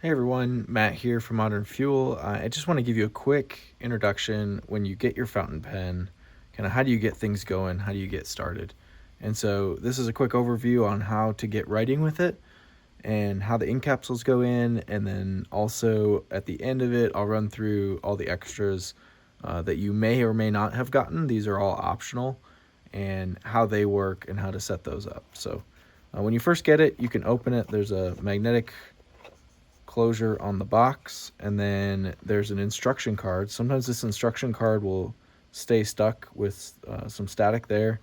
Hey everyone, Matt here from Modern Fuel. I just want to give you a quick introduction when you get your fountain pen, kind of how do you get things going, how do you get started. And so this is a quick overview on how to get writing with it and how the ink capsules go in, and then also at the end of it I'll run through all the extras that you may or may not have gotten. These are all optional, and how they work and how to set those up. So when you first get it, you can open it. There's a magnetic closure on the box, and then there's an instruction card. Sometimes this instruction card will stay stuck with some static there,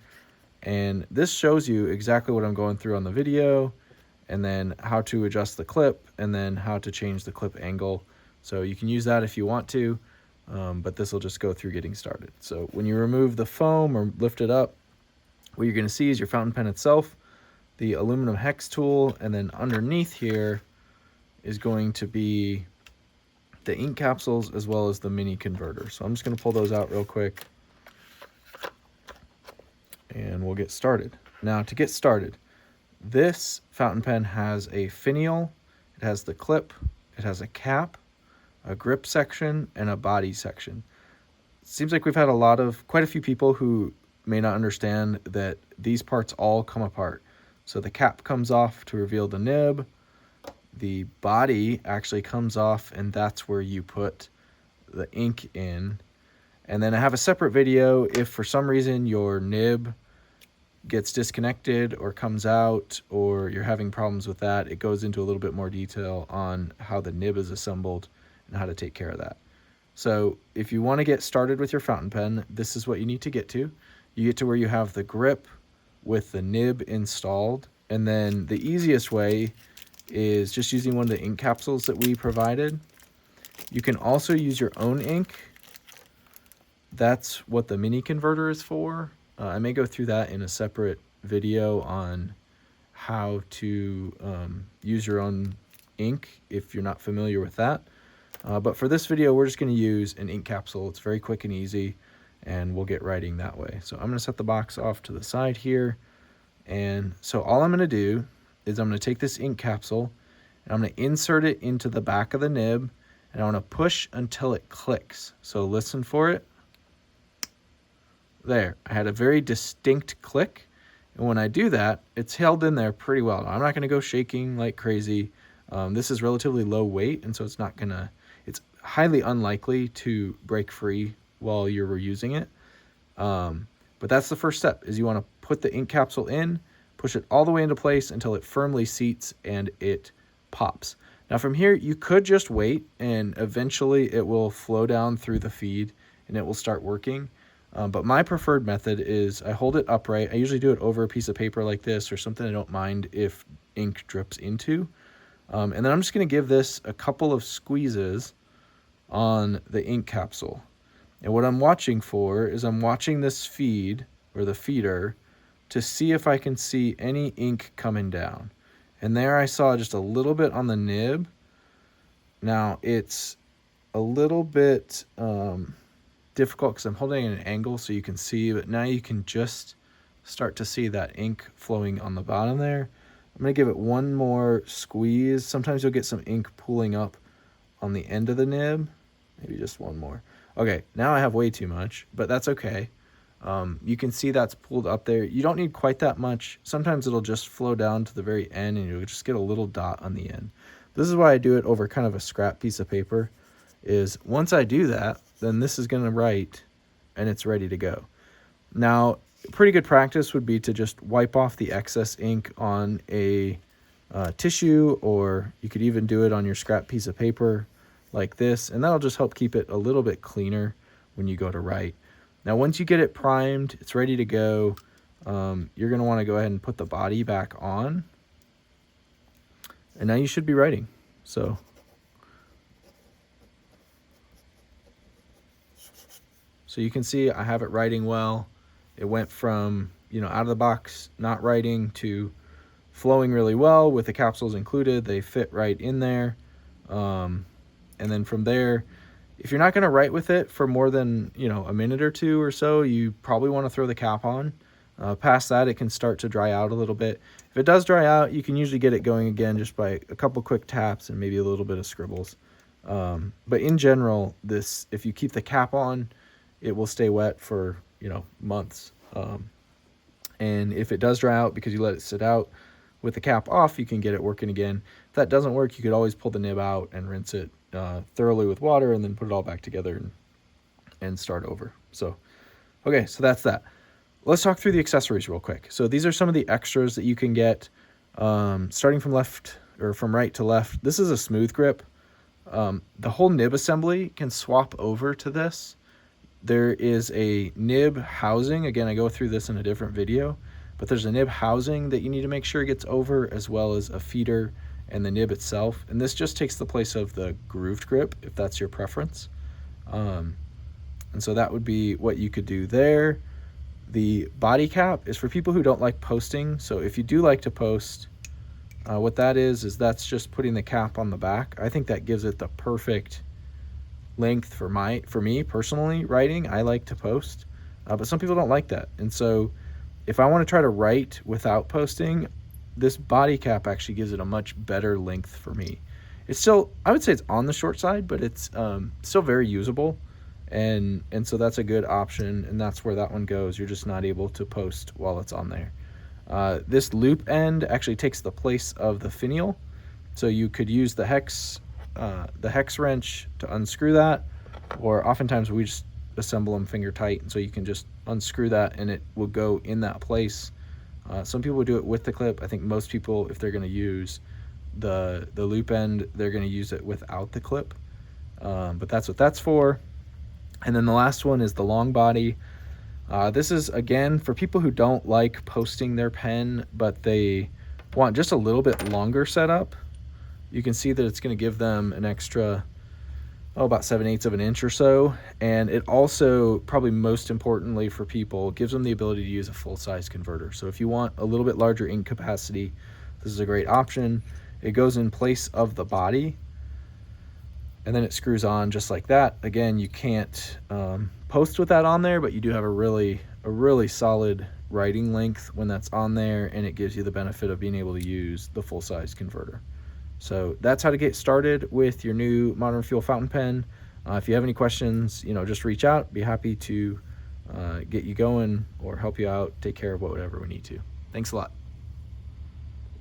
and this shows you exactly what I'm going through on the video, and then how to adjust the clip, and then how to change the clip angle. So you can use that if you want to, but this will just go through getting started. So when you remove the foam or lift it up, what you're going to see is your fountain pen itself, the aluminum hex tool, and then underneath here is going to be the ink capsules as well as the mini converter. So I'm just going to pull those out real quick and we'll get started. Now to get started, this fountain pen has a finial, it has the clip, it has a cap, a grip section, and a body section. It seems like we've had quite a few people who may not understand that these parts all come apart. So the cap comes off to reveal the nib, the body actually comes off, and that's where you put the ink in. And then I have a separate video if for some reason your nib gets disconnected or comes out, or you're having problems with that. It goes into a little bit more detail on how the nib is assembled and how to take care of that. So if you want to get started with your fountain pen, this is what you need to get to. You get to where you have the grip with the nib installed, and then the easiest way is just using one of the ink capsules that we provided. You can also use your own ink. That's what the mini converter is for. I may go through that in a separate video on how to use your own ink if you're not familiar with that. But for this video, we're just going to use an ink capsule. It's very quick and easy, and we'll get writing that way. So I'm going to set the box off to the side here. And so all I'm going to do is I'm going to take this ink capsule and I'm going to insert it into the back of the nib, and I want to push until it clicks. So listen for it. There, I had a very distinct click, and when I do that, it's held in there pretty well. Now, I'm not going to go shaking like crazy. This is relatively low weight, and so it's highly unlikely to break free while you're reusing it. But that's the first step, is you want to put the ink capsule in, push it all the way into place until it firmly seats and it pops. Now from here, you could just wait and eventually it will flow down through the feed and it will start working. But my preferred method is I hold it upright. I usually do it over a piece of paper like this, or something I don't mind if ink drips into. And then I'm just going to give this a couple of squeezes on the ink capsule. And what I'm watching for is I'm watching this feed, or the feeder, to see if I can see any ink coming down. And there I saw just a little bit on the nib. Now it's a little bit difficult because I'm holding it at an angle so you can see, but now you can just start to see that ink flowing on the bottom there. I'm going to give it one more squeeze. Sometimes you'll get some ink pooling up on the end of the nib. Maybe just one more. Okay, now I have way too much, but that's okay. You can see that's pulled up there. You don't need quite that much. Sometimes it'll just flow down to the very end and you'll just get a little dot on the end. This is why I do it over kind of a scrap piece of paper, is once I do that, then this is going to write and it's ready to go. Now, pretty good practice would be to just wipe off the excess ink on a tissue, or you could even do it on your scrap piece of paper like this, and that'll just help keep it a little bit cleaner when you go to write. Now once you get it primed, it's ready to go, you're going to want to go ahead and put the body back on, and now you should be writing. So you can see I have it writing well. It went from, out of the box not writing to flowing really well with the capsules included. They fit right in there. And then from there, if you're not going to write with it for more than, a minute or two or so, you probably want to throw the cap on. Past that, it can start to dry out a little bit. If it does dry out, you can usually get it going again just by a couple quick taps and maybe a little bit of scribbles. But in general, if you keep the cap on, it will stay wet for, months. And if it does dry out because you let it sit out with the cap off, you can get it working again. If that doesn't work, you could always pull the nib out and rinse it thoroughly with water and then put it all back together and start over. So, okay, so that's that. Let's talk through the accessories real quick. So these are some of the extras that you can get, starting from right to left. This is a smooth grip. The whole nib assembly can swap over to this. There is a nib housing. Again, I go through this in a different video, but there's a nib housing that you need to make sure gets over, as well as a feeder and the nib itself. And this just takes the place of the grooved grip, if that's your preference. And so that would be what you could do there. The body cap is for people who don't like posting. So if you do like to post, what that is that's just putting the cap on the back. I think that gives it the perfect length for me personally writing. I like to post, but some people don't like that. And so if I want to try to write without posting, this body cap actually gives it a much better length for me. It's still, I would say it's on the short side, but it's still very usable. And so that's a good option, and that's where that one goes. You're just not able to post while it's on there. This loop end actually takes the place of the finial, so you could use the hex wrench to unscrew that, or oftentimes we just assemble them finger tight, and so you can just unscrew that and it will go in that place. Some people do it with the clip. I think most people, if they're going to use the loop end, they're going to use it without the clip, but that's what that's for. And then the last one is the long body. This is, again, for people who don't like posting their pen, but they want just a little bit longer setup. You can see that it's going to give them an extra, about 7/8 of an inch or so. And it also, probably most importantly for people, gives them the ability to use a full-size converter. So if you want a little bit larger ink capacity, this is a great option. It goes in place of the body, and then it screws on just like that. Again, you can't post with that on there, but you do have a really solid writing length when that's on there, and it gives you the benefit of being able to use the full-size converter. So that's how to get started with your new Modern Fuel fountain pen. If you have any questions, just reach out. Be happy to get you going or help you out, take care of whatever we need to. Thanks a lot.